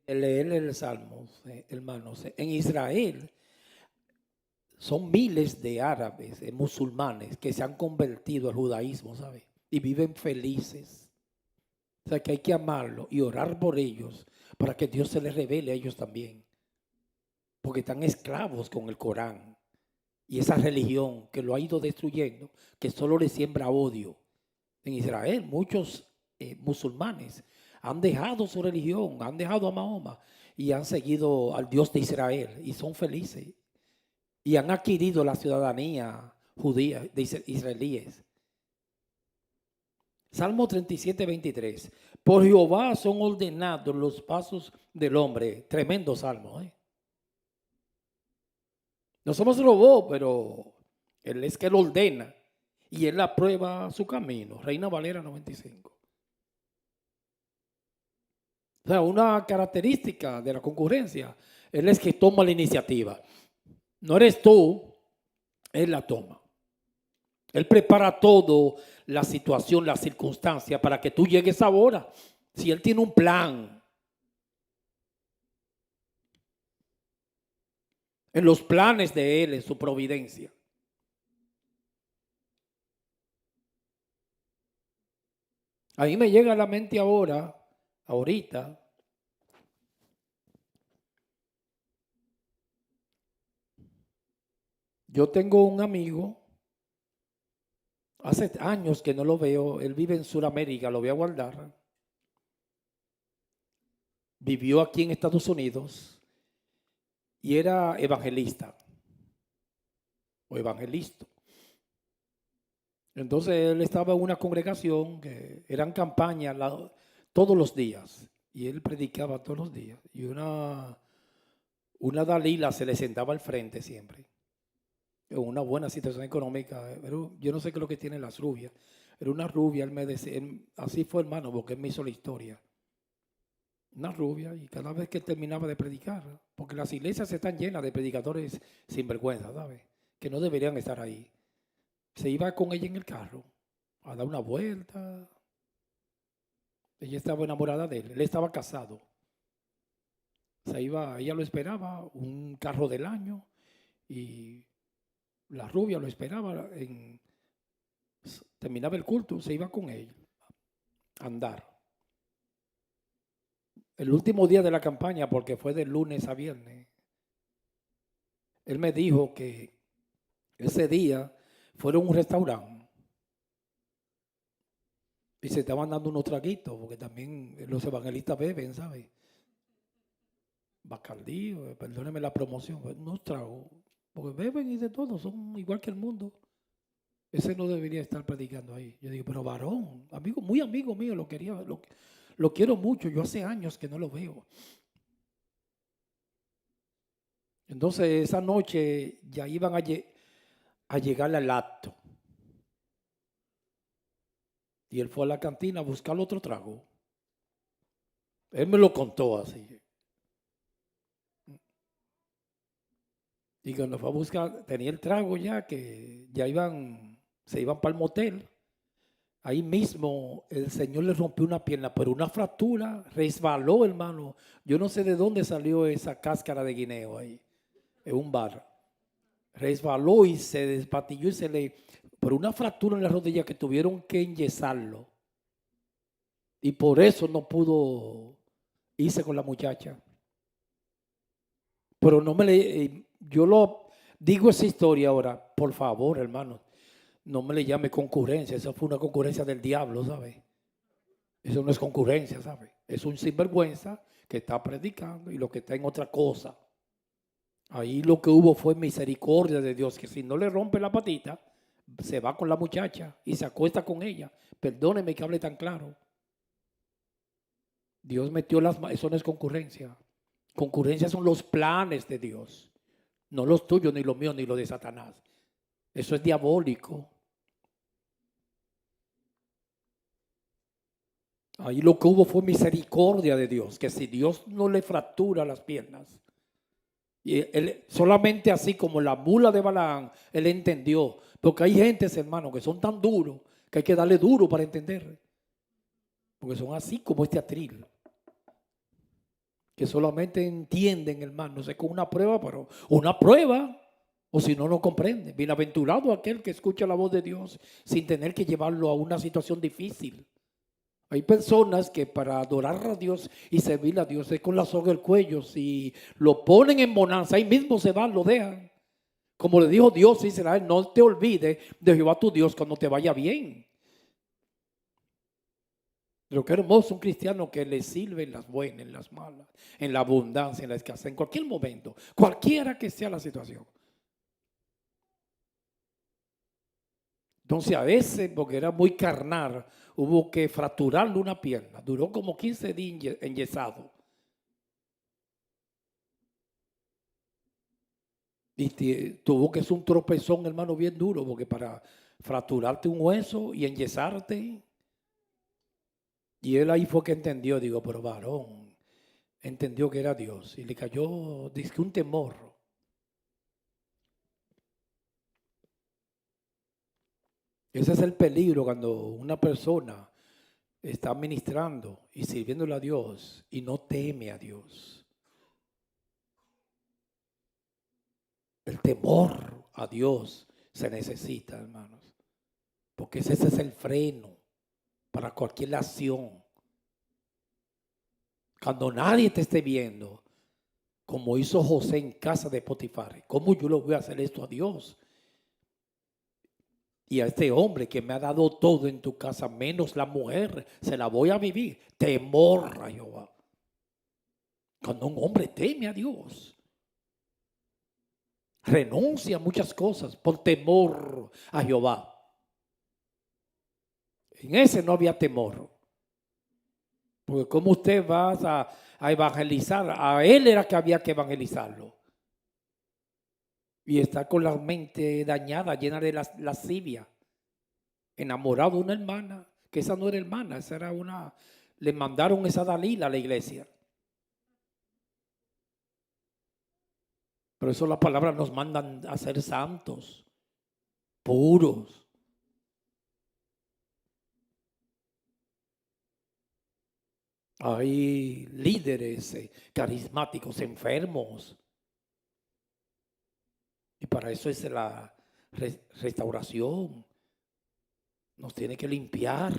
Leer el salmo, hermanos. En Israel son miles de árabes, musulmanes, que se han convertido al judaísmo, ¿sabes? Y viven felices. O sea que hay que amarlo y orar por ellos para que Dios se les revele a ellos también. Porque están esclavos con el Corán y esa religión que lo ha ido destruyendo, que solo le siembra odio. En Israel muchos musulmanes han dejado su religión, han dejado a Mahoma y han seguido al Dios de Israel y son felices. Y han adquirido la ciudadanía judía de israelíes. Salmo 37, 23. Por Jehová son ordenados los pasos del hombre. Tremendo salmo, ¿eh? No somos robots, pero Él es que lo ordena. Y Él aprueba su camino. Reina Valera 95. O sea, una característica de la concurrencia, Él es que toma la iniciativa. No eres tú, Él la toma. Él prepara todo, la situación, la circunstancia, para que tú llegues ahora. Si Él tiene un plan. En los planes de Él, en su providencia. A mí me llega a la mente ahorita, Yo tengo un amigo, hace años que no lo veo, él vive en Sudamérica, lo voy a guardar. Vivió aquí en Estados Unidos y era evangelista o evangelista. Entonces él estaba en una congregación que eran campañas todos los días y él predicaba todos los días. Y una Dalila se le sentaba al frente siempre. En una buena situación económica. Pero yo no sé qué es lo que tienen las rubias. Era una rubia, él me decía, así fue hermano, porque él me hizo la historia. Una rubia, y cada vez que terminaba de predicar, porque las iglesias están llenas de predicadores sinvergüenza, ¿sabes? Que no deberían estar ahí. Se iba con ella en el carro a dar una vuelta. Ella estaba enamorada de él, él estaba casado. Se iba, ella lo esperaba, un carro del año, y la rubia lo esperaba, terminaba el culto, se iba con él a andar. El último día de la campaña, porque fue de lunes a viernes, él me dijo que ese día fueron a un restaurante y se estaban dando unos traguitos, porque también los evangelistas beben, ¿sabes? Bacardí, perdóneme la promoción, unos tragos, porque beben y de todo, son igual que el mundo. Ese no debería estar predicando ahí. Yo digo, pero varón, amigo, muy amigo mío, lo quiero mucho, yo hace años que no lo veo. Entonces esa noche ya iban a llegar al acto. Y él fue a la cantina a buscar otro trago. Él me lo contó así. Y cuando fue a buscar, tenía el trago ya, que ya se iban para el motel. Ahí mismo el Señor le rompió una pierna, pero una fractura, resbaló, hermano. Yo no sé de dónde salió esa cáscara de guineo ahí, en un bar. Resbaló y se despatilló por una fractura en la rodilla que tuvieron que enyesarlo. Y por eso no pudo irse con la muchacha. Pero yo lo digo esa historia ahora, por favor, hermano. No me le llame concurrencia, esa fue una concurrencia del diablo, ¿sabe? Eso no es concurrencia, ¿sabe? Es un sinvergüenza que está predicando y lo que está en otra cosa. Ahí lo que hubo fue misericordia de Dios, que si no le rompe la patita, se va con la muchacha y se acuesta con ella. Perdóneme que hable tan claro. Dios metió las manos, eso no es concurrencia. Concurrencia son los planes de Dios, no los tuyos, ni los míos, ni los de Satanás. Eso es diabólico. Ahí lo que hubo fue misericordia de Dios, que si Dios no le fractura las piernas, y él, solamente así como la mula de Balaam, él entendió. Porque hay gentes, hermano, que son tan duros que hay que darle duro para entender. Porque son así como este atril, que solamente entienden, hermano, no sé, con una prueba, pero una prueba, o si no, no comprende. Bienaventurado aquel que escucha la voz de Dios sin tener que llevarlo a una situación difícil. Hay personas que para adorar a Dios y servir a Dios es con la soga al cuello. Si lo ponen en bonanza, ahí mismo se van, lo dejan. Como le dijo Dios a Israel, no te olvides de Jehová tu Dios cuando te vaya bien. Pero qué hermoso un cristiano que le sirve en las buenas, en las malas, en la abundancia, en la escasez, en cualquier momento, cualquiera que sea la situación. Entonces a veces, porque era muy carnal, hubo que fracturarle una pierna. Duró como 15 días enyesado. Y tuvo que ser un tropezón, hermano, bien duro, porque para fracturarte un hueso y enyesarte. Y él ahí fue que entendió, digo, pero varón, entendió que era Dios. Y le cayó, dice, un temor. Ese es el peligro cuando una persona está ministrando y sirviéndole a Dios y no teme a Dios. El temor a Dios se necesita, hermanos, porque ese es el freno para cualquier acción. Cuando nadie te esté viendo, como hizo José en casa de Potifar, ¿cómo yo le voy a hacer esto a Dios? Y a este hombre que me ha dado todo en tu casa, menos la mujer, se la voy a vivir. Temor a Jehová. Cuando un hombre teme a Dios, renuncia a muchas cosas por temor a Jehová. En ese no había temor. Porque como usted va a evangelizar, a él era que había que evangelizarlo. Y está con la mente dañada, llena de lascivia, enamorado de una hermana, que esa no era hermana, esa era una, le mandaron esa Dalila a la iglesia. Por eso las palabras nos mandan a ser santos, puros. Hay líderes carismáticos enfermos. Y para eso es la restauración. Nos tiene que limpiar.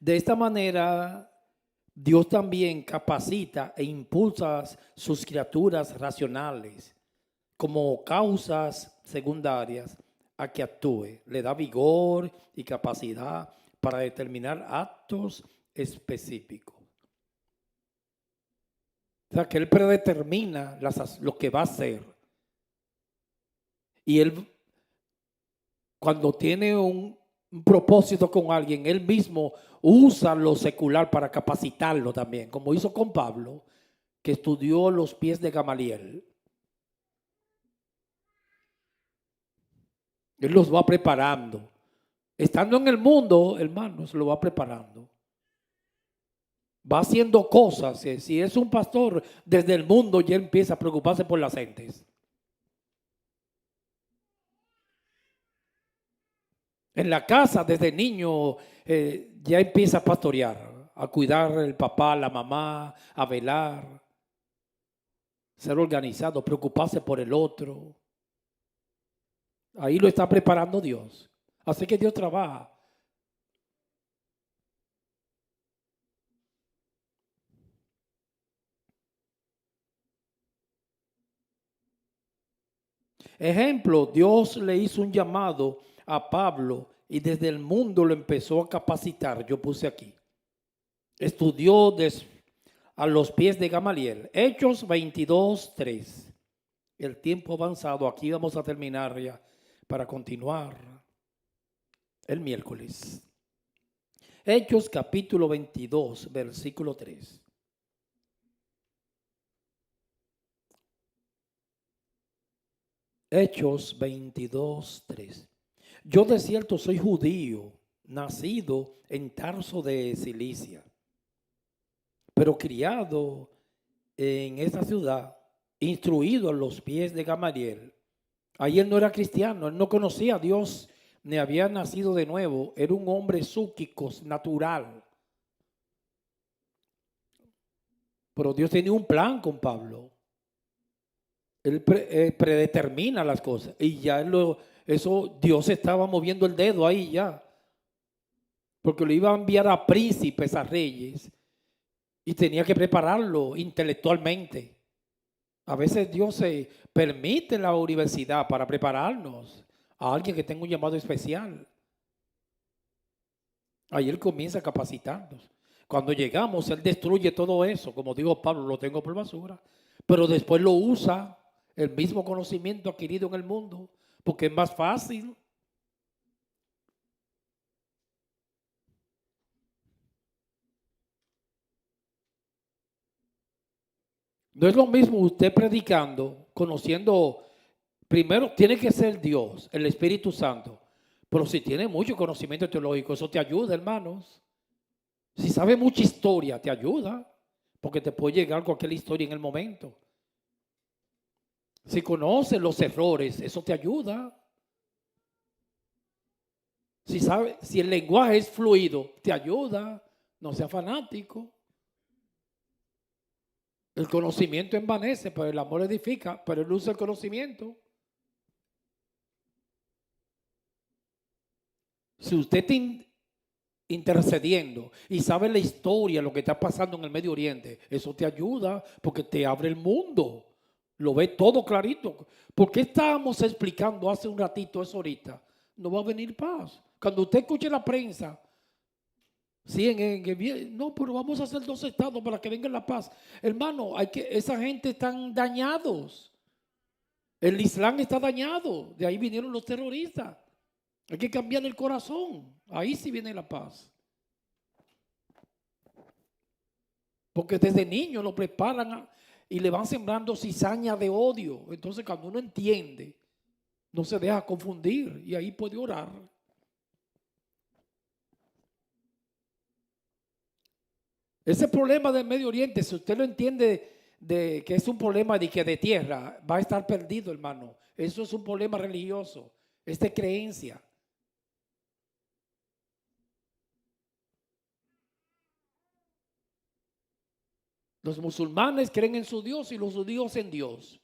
De esta manera, Dios también capacita e impulsa sus criaturas racionales como causas secundarias a que actúe. Le da vigor y capacidad para determinar actos específicos. O sea, que Él predetermina lo que va a hacer. Y Él, cuando tiene un propósito con alguien, Él mismo usa lo secular para capacitarlo también, como hizo con Pablo, que estudió los pies de Gamaliel. Él los va preparando. Estando en el mundo, hermanos, lo va preparando. Va haciendo cosas. Si es un pastor, desde el mundo ya empieza a preocuparse por las gentes. En la casa, desde niño, ya empieza a pastorear, a cuidar el papá, la mamá, a velar, ser organizado, preocuparse por el otro. Ahí lo está preparando Dios. Así que Dios trabaja. Ejemplo, Dios le hizo un llamado a Pablo y desde el mundo lo empezó a capacitar. Yo puse aquí. Estudió a los pies de Gamaliel. Hechos 22:3. El tiempo avanzado. Aquí vamos a terminar ya para continuar el miércoles. Hechos capítulo 22, versículo 3. Hechos 22:3. Yo de cierto soy judío, nacido en Tarso de Cilicia, pero criado en esta ciudad, instruido a los pies de Gamaliel. Ahí él no era cristiano, él no conocía a Dios, ni había nacido de nuevo, era un hombre súquico, natural. Pero Dios tenía un plan con Pablo. Él predetermina las cosas y ya eso Dios estaba moviendo el dedo ahí ya, porque lo iba a enviar a príncipes, a reyes, y tenía que prepararlo intelectualmente. A veces Dios se permite la universidad para prepararnos a alguien que tenga un llamado especial. Ahí Él comienza a capacitarnos. Cuando llegamos, Él destruye todo eso. Como digo Pablo, lo tengo por basura. Pero después lo usa, el mismo conocimiento adquirido en el mundo, porque es más fácil. No es lo mismo usted predicando, conociendo, primero tiene que ser Dios, el Espíritu Santo. Pero si tiene mucho conocimiento teológico, eso te ayuda, hermanos. Si sabe mucha historia, te ayuda, porque te puede llegar cualquier historia en el momento. Si conoces los errores, eso te ayuda. Si el lenguaje es fluido, te ayuda. No sea fanático. El conocimiento envanece, pero el amor edifica, pero Él usa el conocimiento. Si usted está intercediendo y sabe la historia, lo que está pasando en el Medio Oriente, eso te ayuda porque te abre el mundo. Lo ve todo clarito. ¿Por qué estábamos explicando hace un ratito eso ahorita? No va a venir paz. Cuando usted escuche la prensa, sí, no, pero vamos a hacer 2 estados para que venga la paz. Hermano, esa gente están dañados. El Islam está dañado. De ahí vinieron los terroristas. Hay que cambiar el corazón. Ahí sí viene la paz. Porque desde niños lo preparan y le van sembrando cizaña de odio. Entonces cuando uno entiende, no se deja confundir y ahí puede orar. Ese problema del Medio Oriente, si usted lo entiende de que es un problema de tierra, va a estar perdido, hermano. Eso es un problema religioso, es de creencia. Los musulmanes creen en su Dios y los judíos en Dios.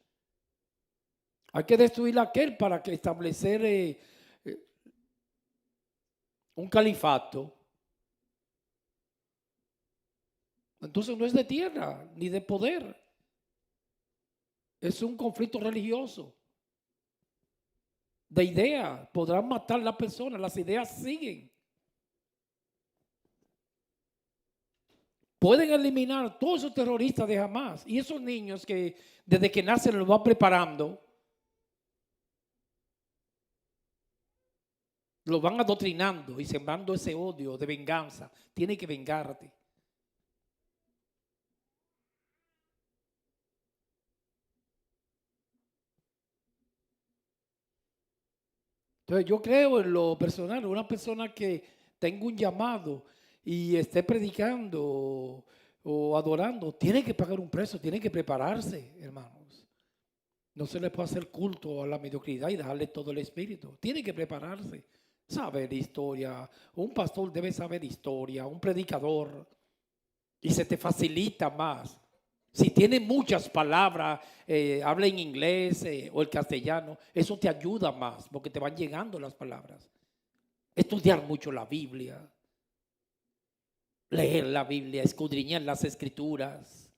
Hay que destruir aquel para que establecer un califato. Entonces no es de tierra ni de poder. Es un conflicto religioso. De idea. Podrán matar a la persona. Las ideas siguen. Pueden eliminar todos esos terroristas de Hamas. Y esos niños que desde que nacen los van preparando. Los van adoctrinando y sembrando ese odio de venganza. Tienes que vengarte. Entonces yo creo en lo personal, una persona que tenga un llamado y esté predicando o adorando, tiene que pagar un precio, tiene que prepararse, hermanos. No se le puede hacer culto a la mediocridad y dejarle todo el espíritu. Tiene que prepararse, saber historia. Un pastor debe saber historia, un predicador, y se te facilita más. Si tiene muchas palabras, habla en inglés o el castellano, eso te ayuda más porque te van llegando las palabras. Estudiar mucho la Biblia, leer la Biblia, escudriñar las escrituras.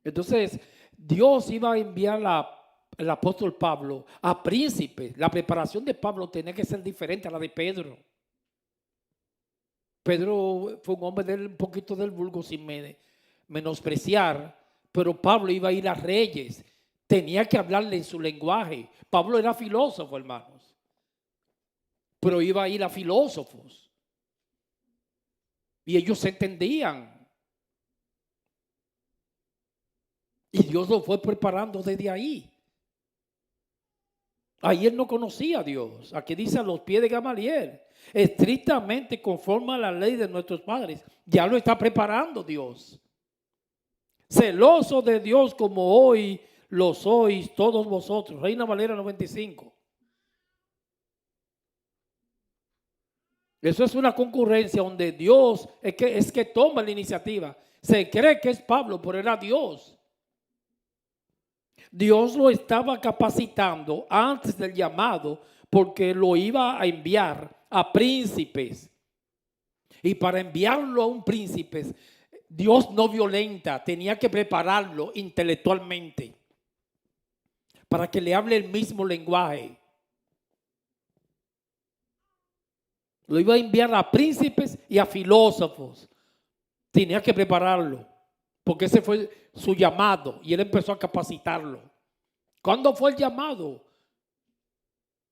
Entonces, Dios iba a enviar al apóstol Pablo a príncipes. La preparación de Pablo tenía que ser diferente a la de Pedro. Pedro fue un hombre un poquito del vulgo sin menospreciar, pero Pablo iba a ir a reyes, tenía que hablarle en su lenguaje. Pablo era filósofo, hermanos, pero iba a ir a filósofos y ellos se entendían. Y Dios lo fue preparando desde ahí. Ahí él no conocía a Dios. Aquí dice a los pies de Gamaliel, estrictamente conforme a la ley de nuestros padres. Ya lo está preparando Dios. Celoso de Dios como hoy lo sois todos vosotros. Reina Valera 95. Eso es una concurrencia donde Dios es que toma la iniciativa. Se cree que es Pablo, pero era Dios. Dios lo estaba capacitando antes del llamado porque lo iba a enviar a príncipes. Y para enviarlo a un príncipe, Dios no violenta, tenía que prepararlo intelectualmente para que le hable el mismo lenguaje. Lo iba a enviar a príncipes y a filósofos. Tenía que prepararlo porque ese fue su llamado y él empezó a capacitarlo. ¿Cuándo fue el llamado?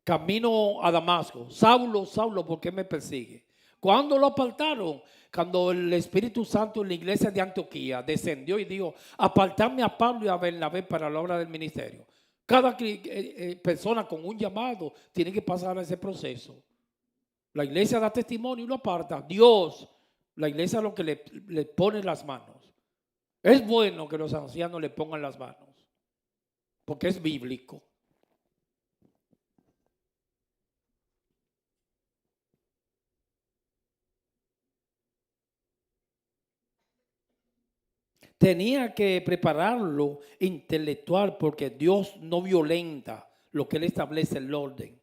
Camino a Damasco. Saulo, Saulo, ¿por qué me persigue? ¿Cuándo lo apartaron? Cuando el Espíritu Santo en la iglesia de Antioquía descendió y dijo, apartarme a Pablo y a Bernabé para la obra del ministerio. Cada persona con un llamado tiene que pasar ese proceso. La iglesia da testimonio y lo aparta. Dios, la iglesia es lo que le pone las manos. Es bueno que los ancianos le pongan las manos, porque es bíblico. Tenía que prepararlo intelectual porque Dios no violenta lo que Él establece el orden.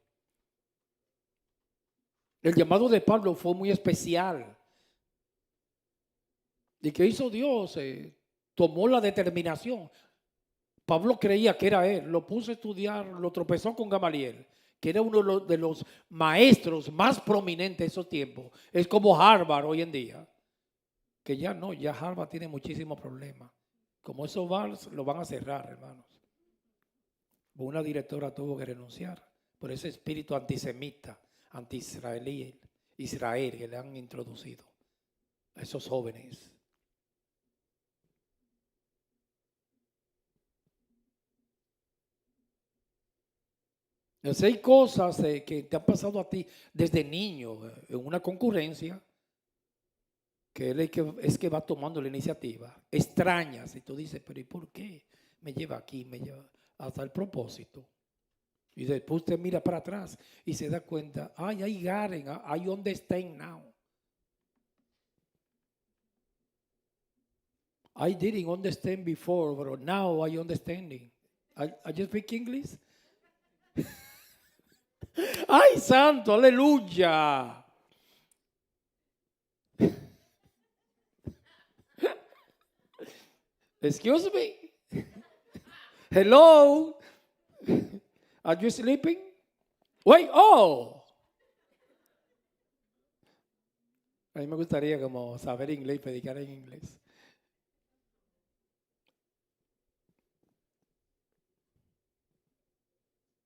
El llamado de Pablo fue muy especial. ¿Y qué hizo Dios? Tomó la determinación. Pablo creía que era él, lo puso a estudiar, lo tropezó con Gamaliel, que era uno de los maestros más prominentes de esos tiempos. Es como Harvard hoy en día, que ya no, ya Harvard tiene muchísimos problemas. Como esos bars lo van a cerrar, hermanos. Una directora tuvo que renunciar por ese espíritu antisemita, anti-israelí, Israel que le han introducido a esos jóvenes. Hay cosas que te han pasado a ti desde niño en una concurrencia que él es que va tomando la iniciativa. Extrañas y tú dices, pero ¿y por qué me lleva aquí? Me lleva hasta el propósito. Y después usted mira para atrás y se da cuenta, ay, I got it, I understand now. I didn't understand before, but now I understanding. I just speak English. ¡Ay, santo! ¡Aleluya! Excuse me. Hello. Are you sleeping? Wait, oh. A mí me gustaría como saber inglés y predicar en inglés.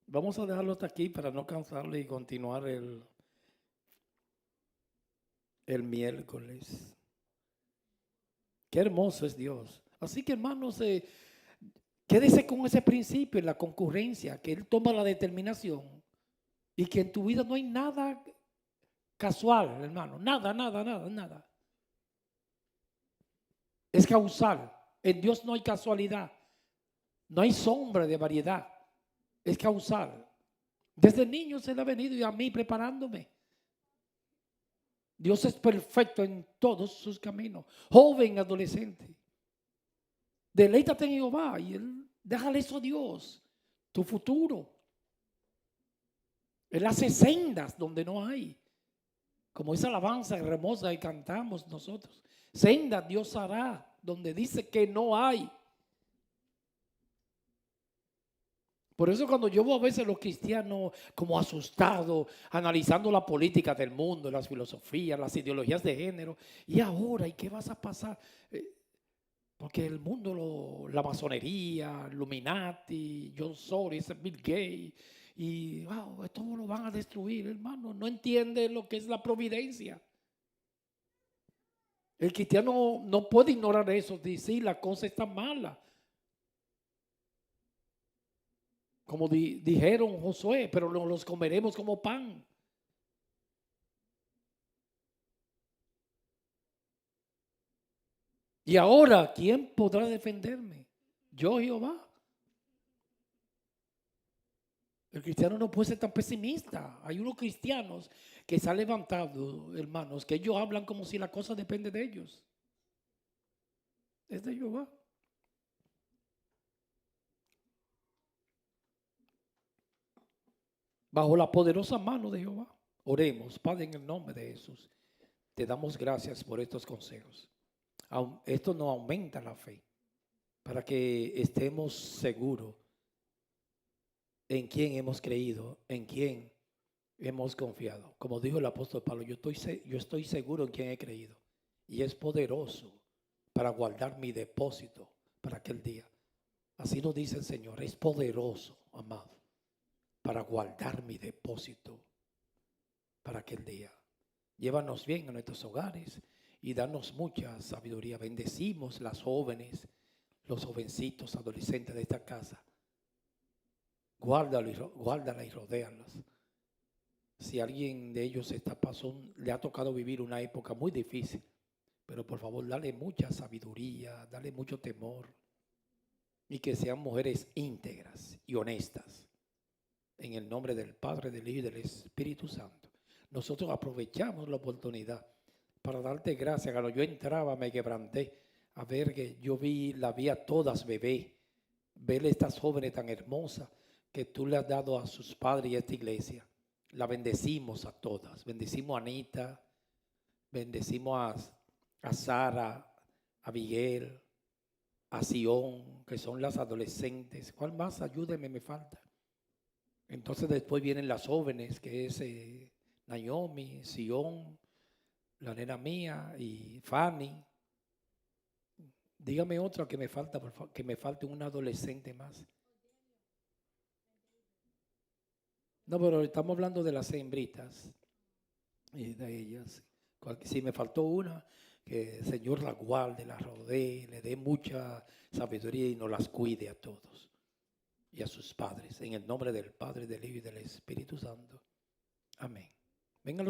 Vamos a dejarlo hasta aquí para no cansarle y continuar el miércoles. Qué hermoso es Dios. Así que hermanos, quédese con ese principio en la concurrencia, que Él toma la determinación y que en tu vida no hay nada casual, hermano. Nada. Es causal. En Dios no hay casualidad. No hay sombra de variedad. Es causal. Desde niño se le ha venido y a mí preparándome. Dios es perfecto en todos sus caminos. Joven, adolescente. Deleítate en Jehová y Él, déjale eso a Dios. Tu futuro. Él hace sendas donde no hay. Como esa alabanza hermosa que cantamos nosotros. Sendas Dios hará donde dice que no hay. Por eso cuando yo veo a veces los cristianos como asustados, analizando la política del mundo, las filosofías, las ideologías de género, y ahora, ¿y qué vas a pasar? Porque el mundo, la masonería, Illuminati, John Soros, Bill Gates, y wow, esto lo van a destruir, hermano. No entiende lo que es la providencia. El cristiano no puede ignorar eso, decir la cosa está mala. Como dijeron Josué, pero los comeremos como pan. Y ahora, ¿quién podrá defenderme? Yo, Jehová. El cristiano no puede ser tan pesimista. Hay unos cristianos que se han levantado, hermanos, que ellos hablan como si la cosa depende de ellos. Es de Jehová. Bajo la poderosa mano de Jehová. Oremos, Padre, en el nombre de Jesús. Te damos gracias por estos consejos. Esto nos aumenta la fe para que estemos seguros en quién hemos creído, en quién hemos confiado. Como dijo el apóstol Pablo, yo estoy seguro en quién he creído y es poderoso para guardar mi depósito para aquel día. Así lo dice el Señor, es poderoso, amado, para guardar mi depósito para aquel día. Llévanos bien a nuestros hogares y danos mucha sabiduría. Bendecimos las jóvenes, los jovencitos, adolescentes de esta casa. Guárdala y rodéalas. Si alguien de ellos le ha tocado vivir una época muy difícil, pero por favor dale mucha sabiduría, dale mucho temor y que sean mujeres íntegras y honestas. En el nombre del Padre, del Hijo y del Espíritu Santo. Nosotros aprovechamos la oportunidad para darte gracias. Cuando yo entraba me quebranté a ver que la vi a todas bebé, ver estas jóvenes tan hermosas que tú le has dado a sus padres y a esta iglesia. La bendecimos a todas. Bendecimos a Anita, bendecimos a Sara, Abigail, a Sión, que son las adolescentes. ¿Cuál más? Ayúdeme, me falta. Entonces después vienen las jóvenes, que es Naomi, Sión, la nena mía y Fanny. Dígame otra que me falta, por favor, que me falte un adolescente más. No, pero estamos hablando de las hembritas y de ellas. Si me faltó una, que el Señor la guarde, la rodee, le dé mucha sabiduría y nos las cuide a todos y a sus padres. En el nombre del Padre, del Hijo y del Espíritu Santo. Amén. Vengan los